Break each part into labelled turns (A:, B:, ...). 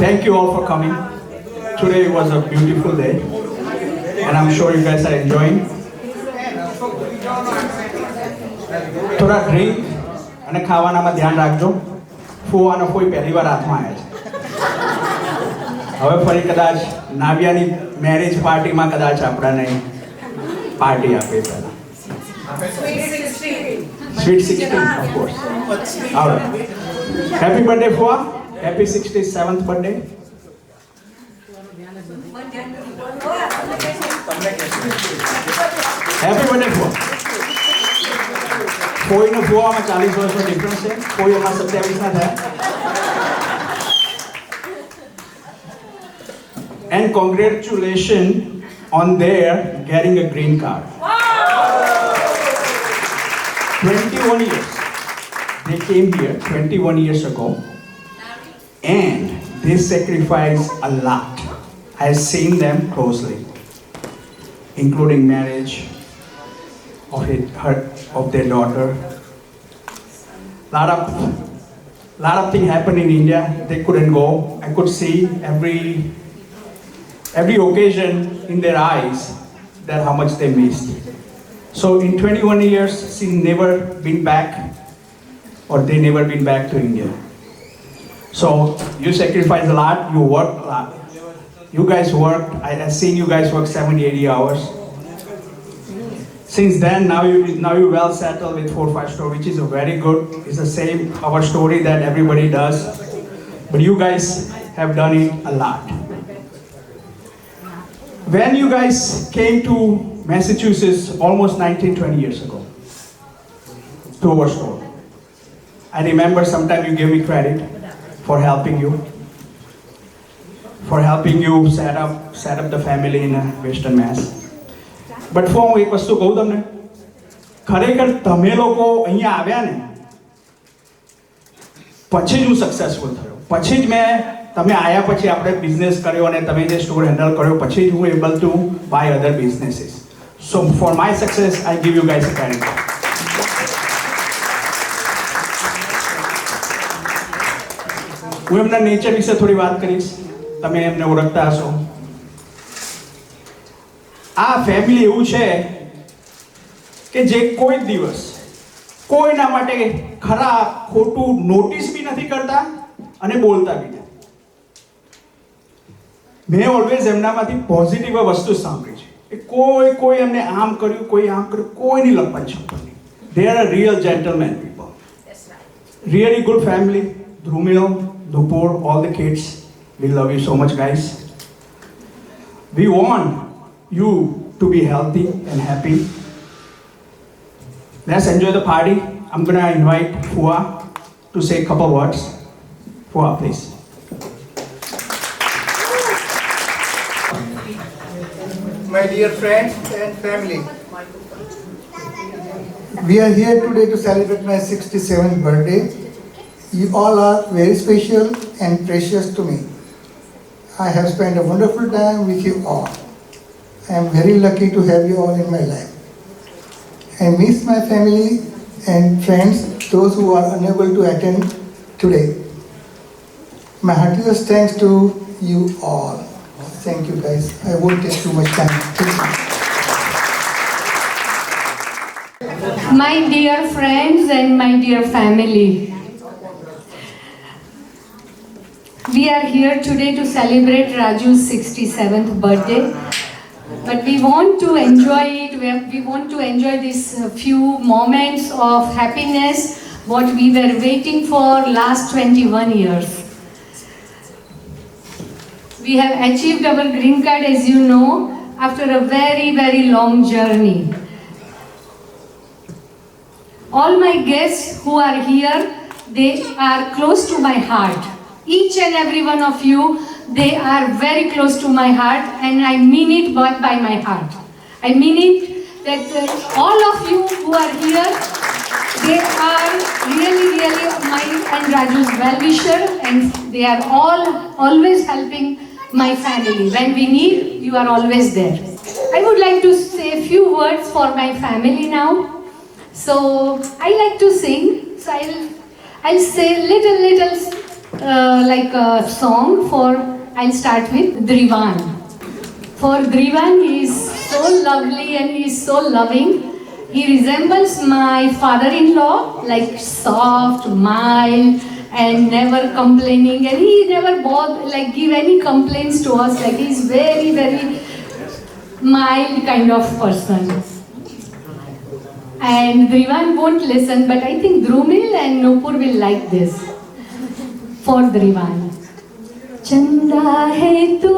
A: Thank you all for coming. Today was a beautiful day, and I'm sure you guys are enjoying. થોડા drink અને ખાવાનામાં ધ્યાન રાખજો. ફૂવાનો કોઈ પહેલી વાર હાથમાં આવ્યા છે. હવે ફરી કદાચ નાવ્યાની મેરેજ પાર્ટીમાં કદાચ આપણાને પાર્ટી આપે પહેલા. Sweet 16, of course. All right. Happy birthday, Fua. Happy 67th birthday. Happy birthday, Fua. કોઈને ફુવામાં 40 વર્ષનો ડિફરન્સ છે, કોઈ એમાં 27 ના થાય. And congratulations on their getting a green card. 21 years. They came here 21 years ago and they sacrificed a lot. I have seen them closely, including marriage of their daughter. Lot of things happened in India. They couldn't go. I could see every occasion in their eyes that how much they missed. So in 21 years, she never been back, or they never been back to India. So you sacrifice a lot, you work a lot. You guys worked, I've seen you guys work 70, 80 hours. Since then, now you well settled with 4-5 store, which is a very good. It's the same our story that everybody does, but you guys have done it a lot. When you guys came to Massachusetts almost 19-20 years ago to our store, I remember sometime you gave me credit for helping you set up the family in Western Mass. But for હું એક વસ્તુ કહું તમને, ખરેખર તમે લોકો અહીંયા આવ્યા ને પછી જ હું સક્સેસફુલ થયો. પછી જ મેં તમે આયા પછી આપણે બિઝનેસ કર્યો અને તમે જે સ્ટોર હેન્ડલ કર્યો પછી જ હું able to buy other businesses. So for my success I give you guys a credit. હું એમના નેચર વિશે થોડી વાત કરીશ. તમે એમને ઓળખતા હશો. આ ફેમિલી એવું છે કે જે કોઈ દિવસ કોઈના માટે ખરાબ ખોટું નોટિસ બી નથી કરતા અને બોલતા બી નથી. મેં ઓલવેઝ એમનામાંથી પોઝિટિવ વસ્તુ સાંભળી છે કે કોઈ એમને આમ કર્યું, કોઈ આમ કર્યું, કોઈની લપન છપન નહીં. They are a real gentleman people. Really good family. Drumil, Dupur, all the kids, we love you so much, guys. We want you to be healthy and happy. Let's enjoy the party. I'm gonna invite Fua to say a couple words. Fua, please.
B: My dear friends and family, we are here today to celebrate my 67th birthday. You all are very special and precious to me. I have spent a wonderful time with you all. I am very lucky to have you all in my life. I miss my family and friends, those who are unable to attend today. My heartiest thanks to you all. Thank you, guys. I won't take too much time.
C: My dear friends and my dear family, we are here today to celebrate Raju's 67th birthday, but we want to enjoy it. We want to enjoy these few moments of happiness what we were waiting for last 21 years. We have achieved our green card, as you know, after a very, very long journey. All my guests who are here, they are close to my heart. Each and every one of you, they are very close to my heart, and I mean it by my heart. I mean it that all of you who are here, they are really, really mine and Raju's well-wisher, and they are all always helping my family. When we need, you are always there. I would like to say a few words for my family now. So I like to sing, so I'll say little like a song for, I'll start with Drivan. For Drivan, he is so lovely and he is so loving. He resembles my father-in-law, like soft, mild, and never complaining. And he never give any complaints to us. Like he's very, very mild kind of person. And Drivan won't listen, but I think Drumil and Nupur will like this. For Drivan. Chanda hai tu,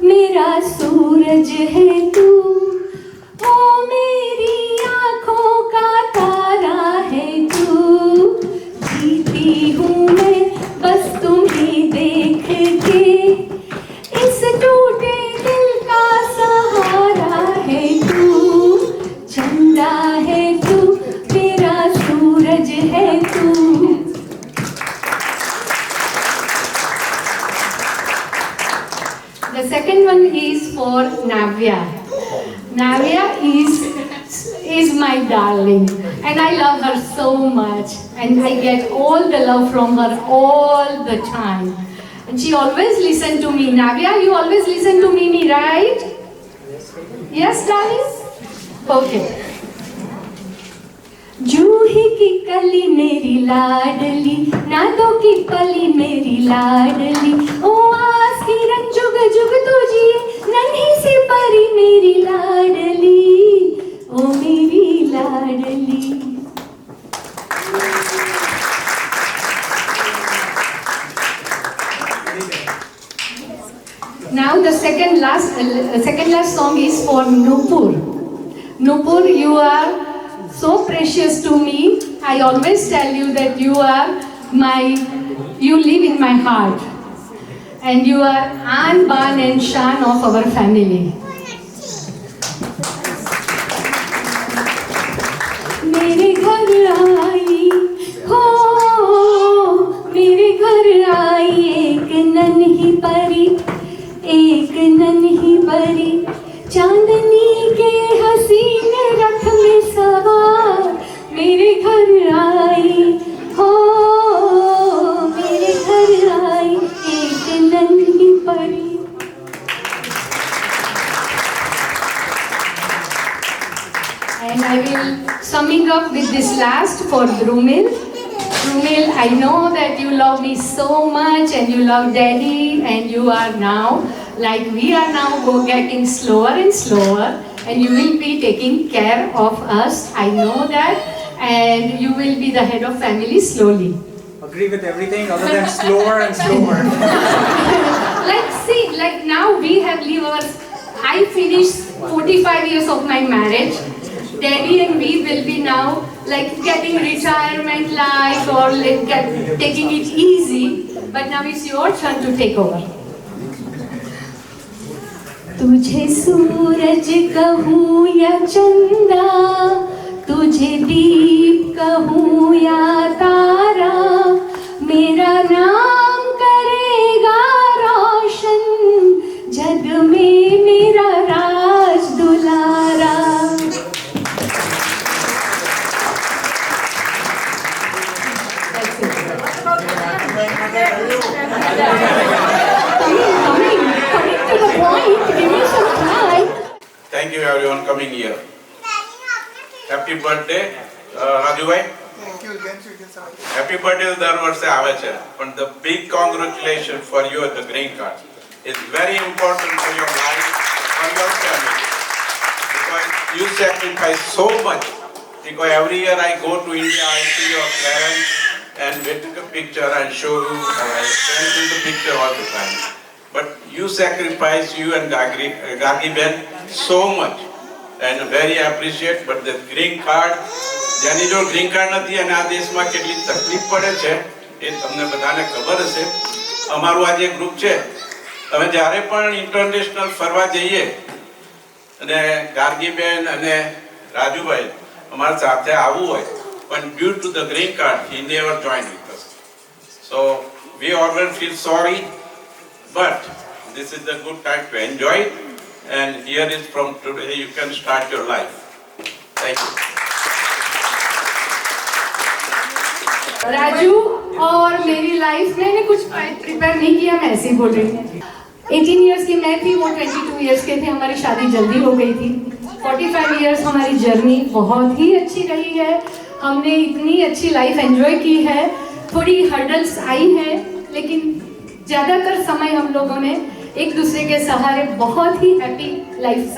C: mera suraj hai tu, ओ मेरी आँखों का तारा है तू, जीती हूँ मैं बस तुम्हें देख के, इस टूटे दिल का सहारा है तू, चंदा है तू, मेरा सूरज है तू. The second one is for Navya. Navya is my darling and I love her so much and I get all the love from her all the time. And she always listen to me. Navya, you always listen to Mimi, right? Yes, darling? Okay. जूही की कली मेरी लाडली, नादों की पली मेरी लाडली, ओ आस की रंग जुग जुग तुझी, नन्ही सी परी मेरी लाडली, ओ मेरी लाडली. Now the second last song is for Nupur. Nupur, you are so precious to me. I always tell you that you live in my heart. And you are Aan, Baan and Shaan of our family. मेरे घर आई हो, मेरे घर आई एक नन्ही परी, एक नन्ही परी, चांदनी के हसीन रथ में सवार, मेरे घर आई हो, मेरे घर आई एक नन्ही परी. And I will summing up with this last for Drumil. Drumil, I know that you love me so much and you love Daddy and you are now, like we are now getting slower and slower and you will be taking care of us. I know that and you will be the head of family slowly.
D: Agree with everything other than slower and slower.
C: Like now we have lived our, I finished 45 years of my marriage. Daddy and we will be now like getting retirement life or like taking it easy. But now it's your turn to take over. तुझे सूरज कहूँ या चंदा, तुझे दीप कहूँ या तारा, मेरा नाम करेगा रोशन, जग में मेरा राज दुलारा. Coming to the point, give me some time.
E: Thank you everyone coming here. Happy birthday, Rajubhai. Happy birthday દર વર્ષે આવે છે, પણ the big congratulations for you at the green card. It's very important for your life, for your family, because you sacrifice so much. Because every year I go to India, I see your parents and we took a picture and show you, I send you the picture all the time. But you sacrifice, you and Gargi Ben, so much. And very appreciate, but the green card, જેની જો green card નથી અને આ દેશમાં કેટલી તકલીફ પડે છે એ તમને બધાને ખબર હશે. અમારું આ જે ગ્રુપ છે, અમે જ્યારે પણ ઇન્ટરનેશનલ ફરવા જઈએ અને ગાર્ગીબેન અને રાજુભાઈ અમારા સાથે આવવું હોય, પણ due to the green card, he never joined with us. So we always feel sorry, but this is the good time to enjoy it. And here is from today, you can start your life. Thank you.
C: Raju, और मेरी life मैंने कुछ prepare नहीं किया, मैं ऐसे ही बोल रही हूँ। 18 इयर्स की मैं थी, वो 22 इयर्स के थे, हमारी शादी जल्दी हो गई थी। 45 इयर्स हमारी जर्नी बहुत ही अच्छी रही है, हमने इतनी अच्छी लाइफ एंजॉय की है। थोड़ी हर्डल्स आई हैं, लेकिन ज़्यादातर समय हम लोगों ने एक दूसरे के सहारे बहुत ही हैप्पी लाइफ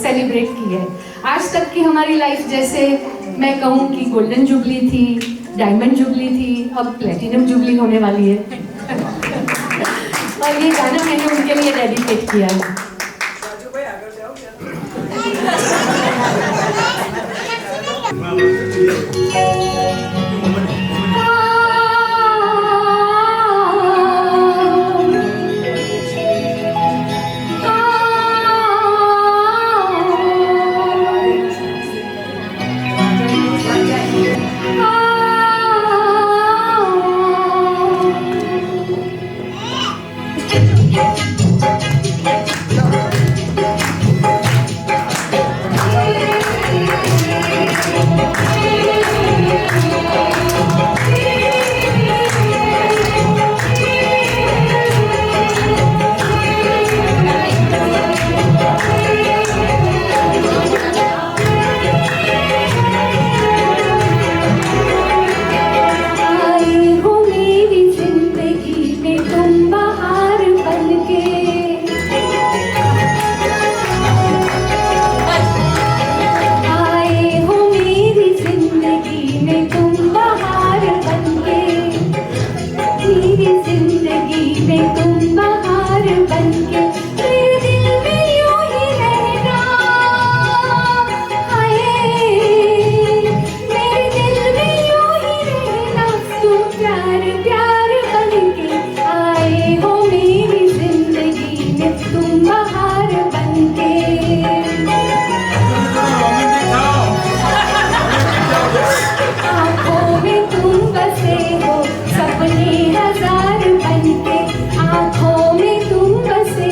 C: सेलिब्रेट की है। आज तक की हमारी लाइफ जैसे मैं कहूँ कि गोल्डन जुबली थी, डायमंड जुबली थी, अब प्लेटिनम जुबली होने वाली है। और ये गाना मैंने उनके लिए डेडिकेट किया है। आँखों में तुम बसे हो सपने हजार बनके, आँखों में तुम बसे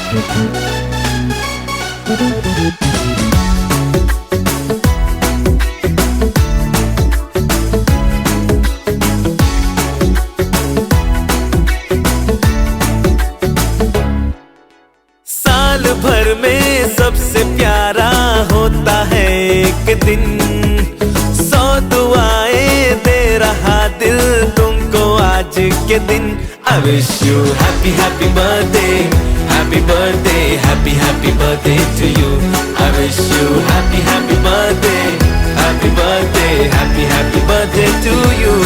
F: साल भर में सबसे प्यारा होता है एक दिन, 100 दुआएं दे रहा दिल तुमको आज के दिन। I wish you happy happy birthday, happy birthday, happy happy birthday to you. I wish you happy happy birthday, happy birthday, happy happy birthday to you.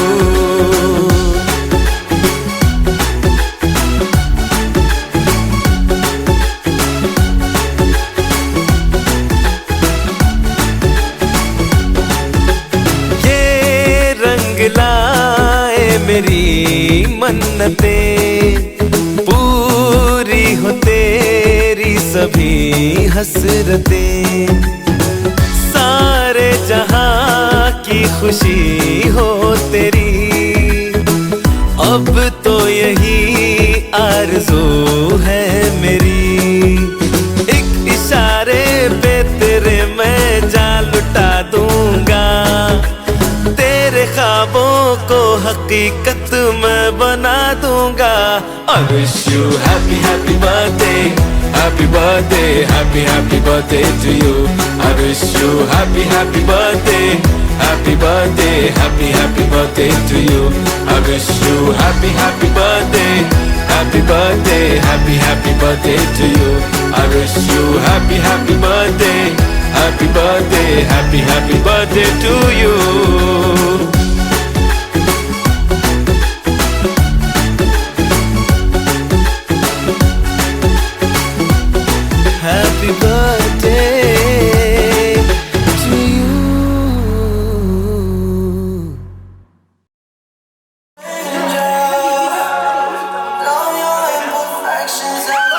F: लाए मेरी मन्नतें, पूरी हो तेरी सभी हसरतें, सारे जहां की खुशी हो तेरी, अब तो यही आरज़ू है मेरी। एक इशारे पे तेरे मैं जान लुटा दूंगा, तेरे ख्वाबों को हकीकत मैं बना दूंगा। I wish you happy happy birthday, happy birthday, happy happy birthday to you. I wish you happy happy birthday, happy birthday, happy happy birthday to you. I wish you happy happy birthday, happy birthday, happy happy birthday to you. I wish you happy happy birthday, happy birthday, happy happy birthday to you. Happy birthday to you.
G: Love your imperfections and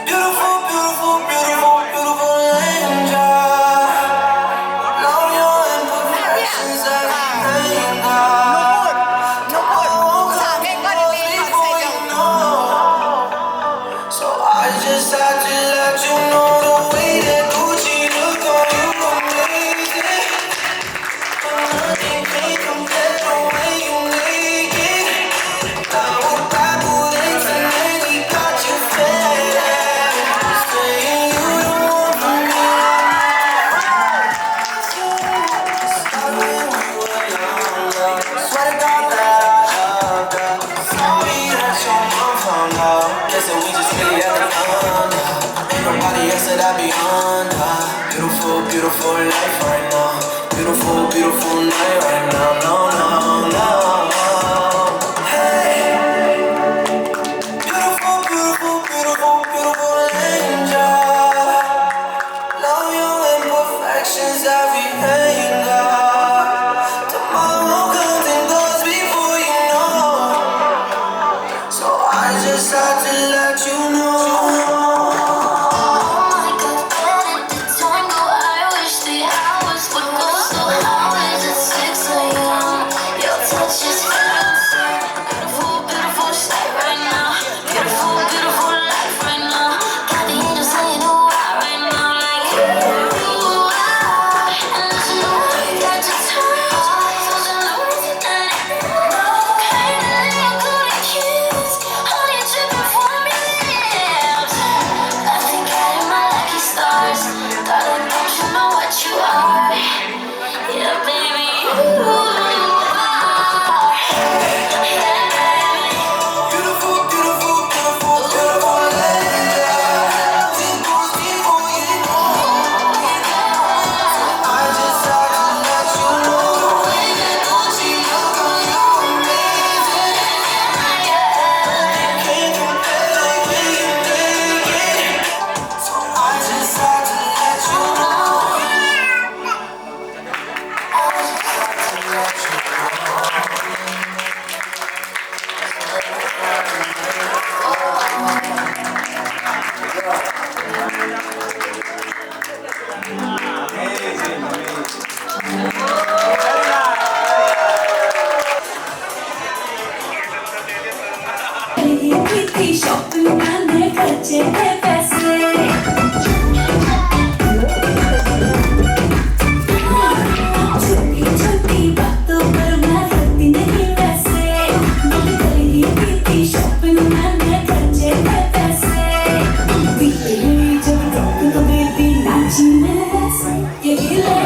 G: beautiful, beautiful, beautiful, beautiful angel. Love your imperfections and so I just had to let you know the way that Gucci look on you amazing. Nothing can compare the way you make it. Double backwards and then we got you fed. Saying you don't want me. Sorry we were younger. Swear to God that I loved her. Sorry that your mom found out. Guessing we just really had it under. Ain't nobody else that I be under. Beautiful, beautiful life right now. Beautiful, beautiful night right now. No, no, no. Hey, beautiful, beautiful, beautiful, beautiful angel. Love your imperfections, everything God. Tomorrow comes and goes before you know. So I just had to let you know. Honey, tripping for me. Shopping करने खर्चे थे पैसे छोटी छोटी बातों पर मैं करती नहीं वैसे दिल गई थी शॉपिंग करने खर्चे थे पैसे बीती हुई जब रोक तो बेबी नाची मैं वैसे ये हिले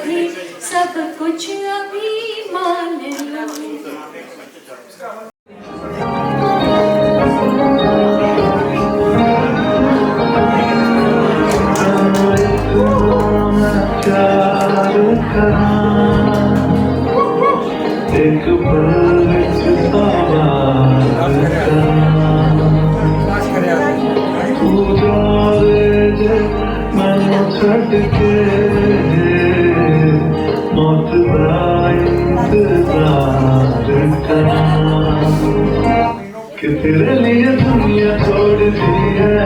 C: कभी सब कुछ अभी मान लो।
H: एक पल मन छटके मौत का इंतजार करा कि तेरे लिए दुनिया छोड़ दी है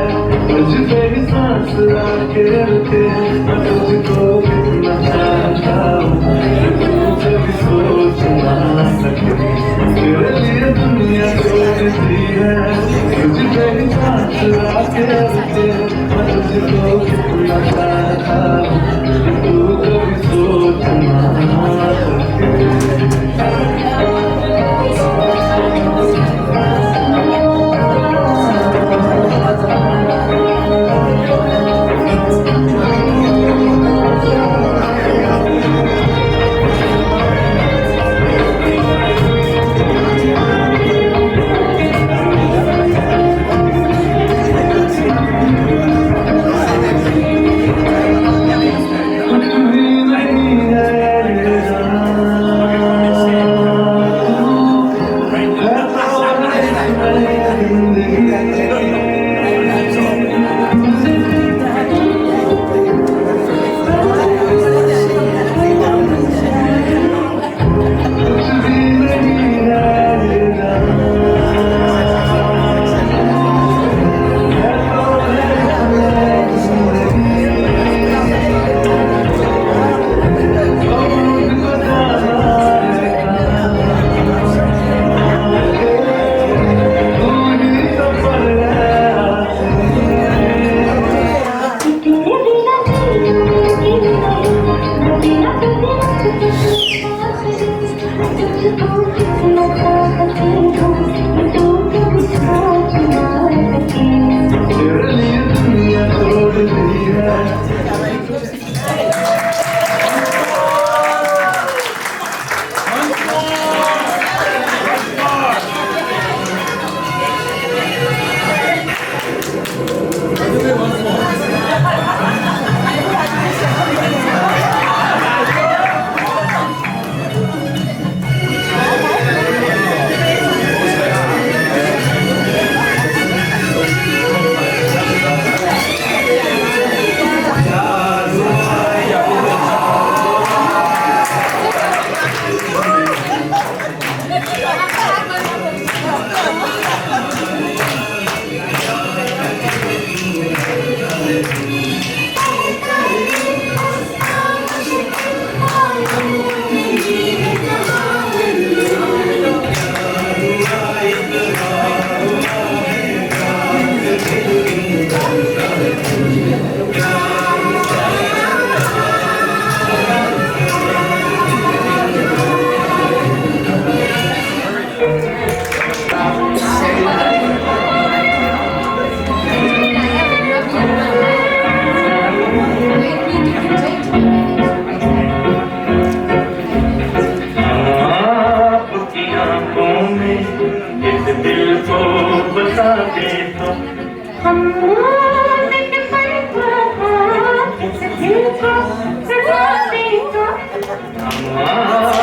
H: मुझ पे ही सांस आके रुके मैं तुझको कितना चाहता हूँ तू कभी सोच ना सके तेरे लिए दुनिया छोड़ दी है मुझ पे ही सांस आके रुके मैं तुझको कितना चाहता हूँ तू कभी सोच ना सके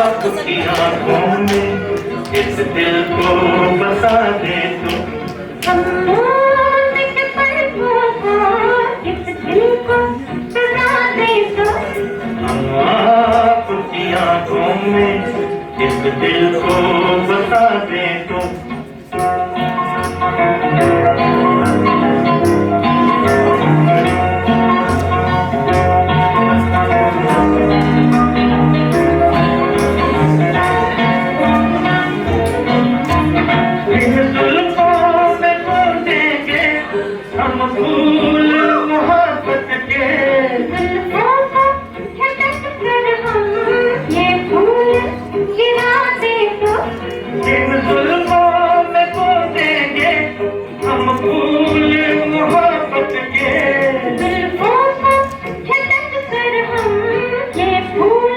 H: आपकी आंखों में इस दिल को बसा दे तू आपकी आंखों में इस दिल को बसा दे तू
I: फूल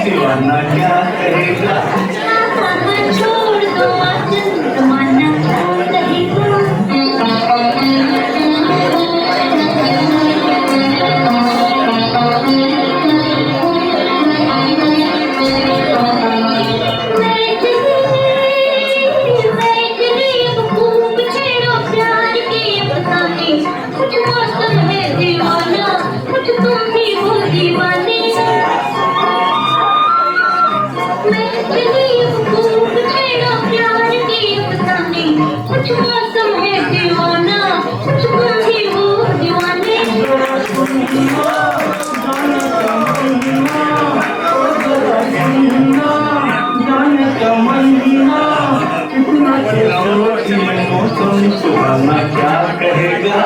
H: दीवाना क्या करेगा
G: छोड़ दो जमाना कुछ मौसम है दीवाना कुछ तुम भी हो दीवाने कुछ मौसम है दीवाना कुछ तुम भी हो दीवाने
H: सुहाना क्या कहेगा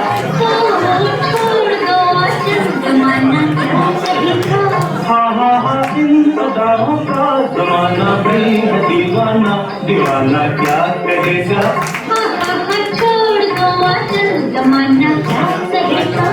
G: छोड़ दो जमाना
H: हाँ हाँ हाँ इन सदाओं का जमाना भी है दीवाना दीवाना क्या कहेगा
G: छोड़ दो जमाना सहेगा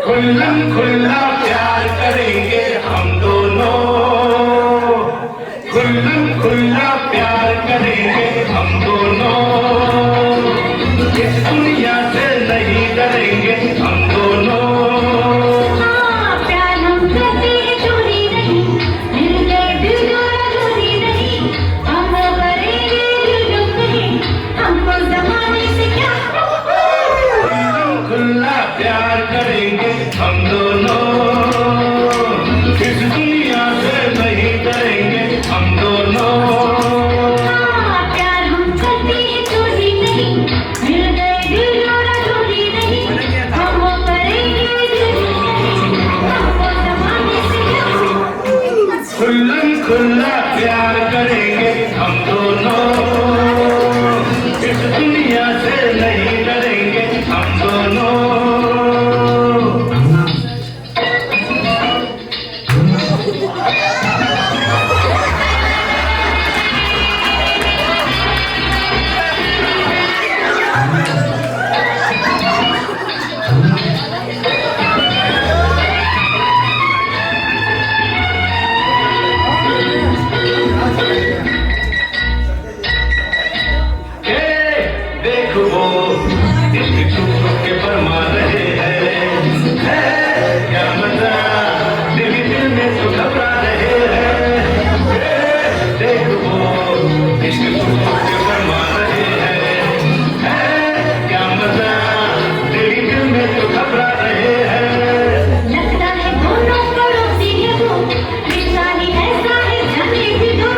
H: खुल्लम खुल्ला प्यार करेंगे हम दोनों खुल्लम खुल्ला प्यार करेंगे हम दोनों इस दुनिया से नहीं डरेंगे हम दोनों
G: प्यार हम करते हैं चोरी नहीं मिल गए दिल जोड़ा चोरी नहीं हम करेंगे दिल नहीं हमको जमाने से क्या
H: खुल्लम खुल्ला प्यार करेंगे हम दोनों इस दुनिया से नहीं डरेंगे हम दोनों
G: प्यार हम करते हैं चोरी नहीं मिल गए दिल जोड़ा चोरी नहीं हम करेंगे दिल नहीं हमको जमाने से क्या
H: खुल्लम खुल्ला प्यार करेंगे हम दोनों इस दुनिया से नहीं डरेंगे हम दोनों इश्क तूफान फरमा रहे हैं, क्या मजा तेरी दिल में तो घबरा रहे हैं।
C: लगता है दोनों पड़ोसी है वो, रिश्ता ही ऐसा है जाने भी दो,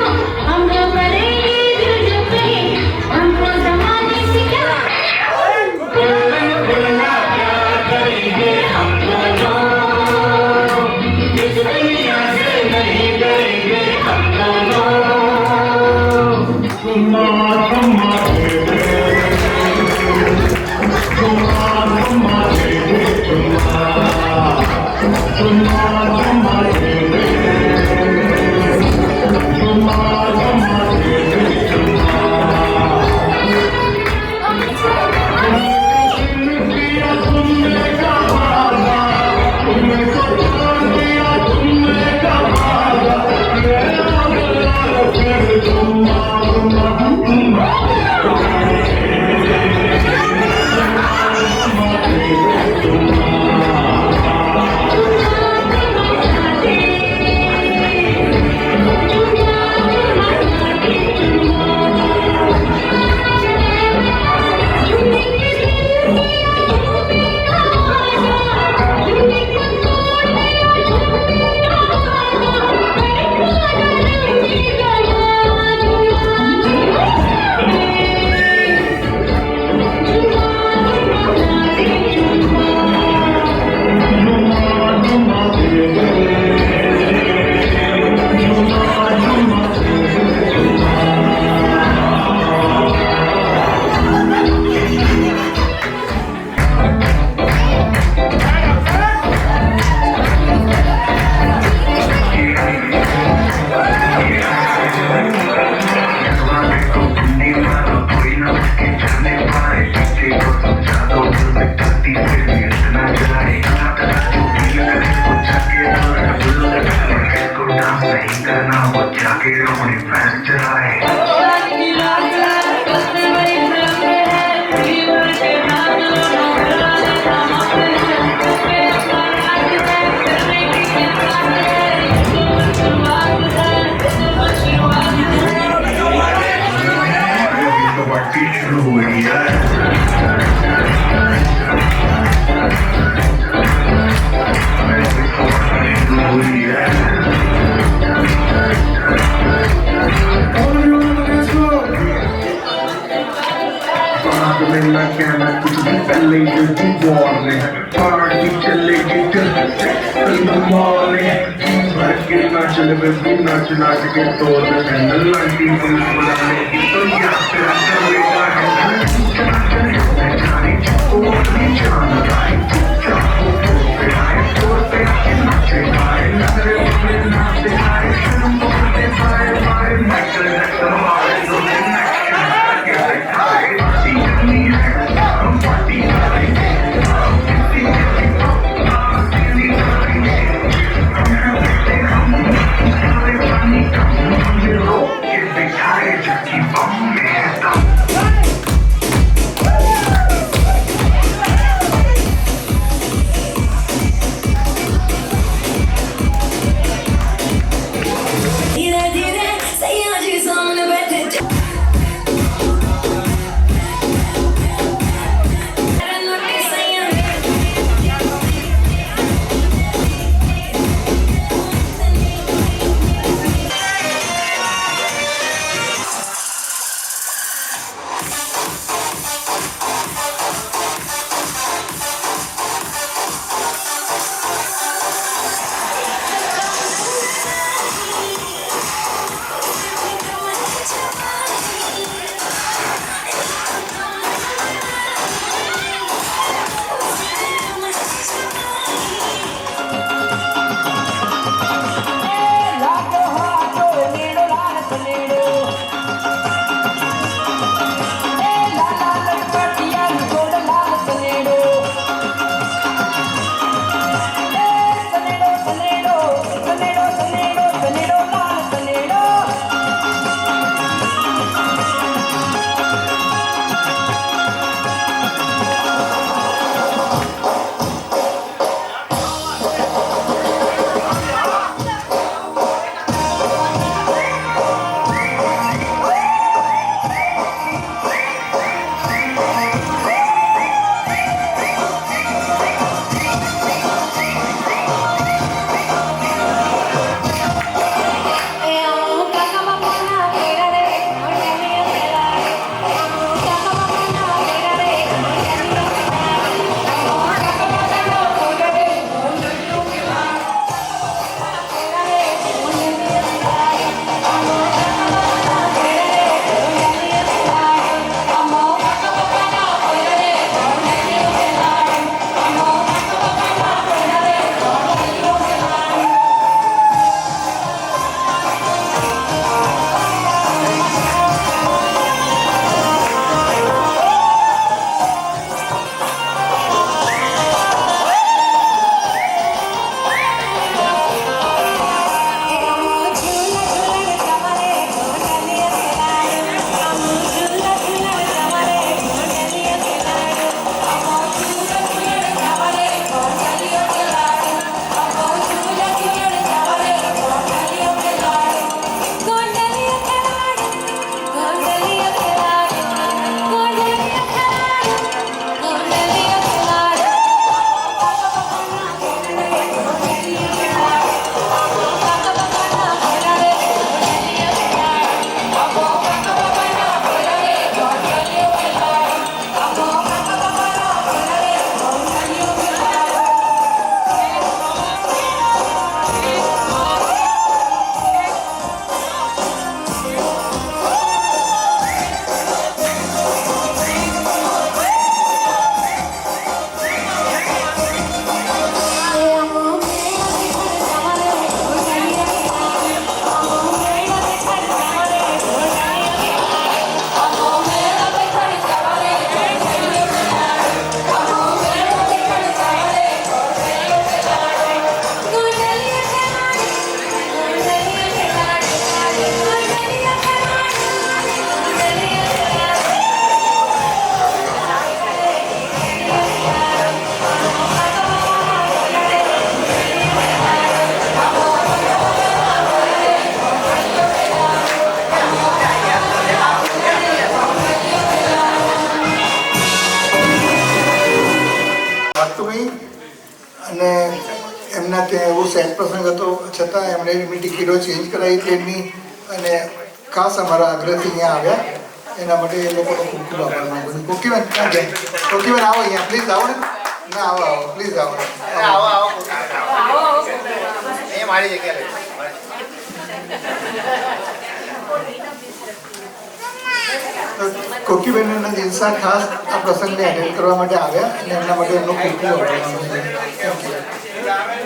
C: हम तो करेंगे दिल जो कहे, हमको जमाने से क्या।
H: बोलना क्या करेंगे हम दोनों, इस दुनिया से नहीं डरेंगे हम दोनों। सुना सुना दे दे, सुना सुना दे दे, सुना सुना दे दे, सुना सुना दे दे, दिया तुमने कहा, तुमने तो जान दिया तुमने कहा, फिर तुम शुरू हुई है। मिलना कहना कुछ भी पहले जल्दी बोलने पार्टी चलेगी भर के नाच ले भी नाच नाच के तोड़ लाइटी पुलिस बुलाने की तो यहाँ पे चलेगा Keep
B: સેટ પ્રસંગ હતો છતાં એમણે એમની ટિકિટો ચેન્જ કરાવી ટ્રેનની અને ખાસ અમારા આગ્રહથી અહીંયા આવ્યા એના માટે એ લોકોનો ખૂબ ખૂબ આભાર માગું છું. કોકીબેન ક્યાં ગયા? કોકીબેન આવો અહીંયા પ્લીઝ આવો ને. ના આવો આવો પ્લીઝ આવો
I: મારી જગ્યા
B: કોકીબેન અને દિલસા ખાસ આ પ્રસંગને એટેન્ડ કરવા માટે આવ્યા અને એમના માટે એમનો ખૂબ ખૂબ આભાર માગું છું. Thank you.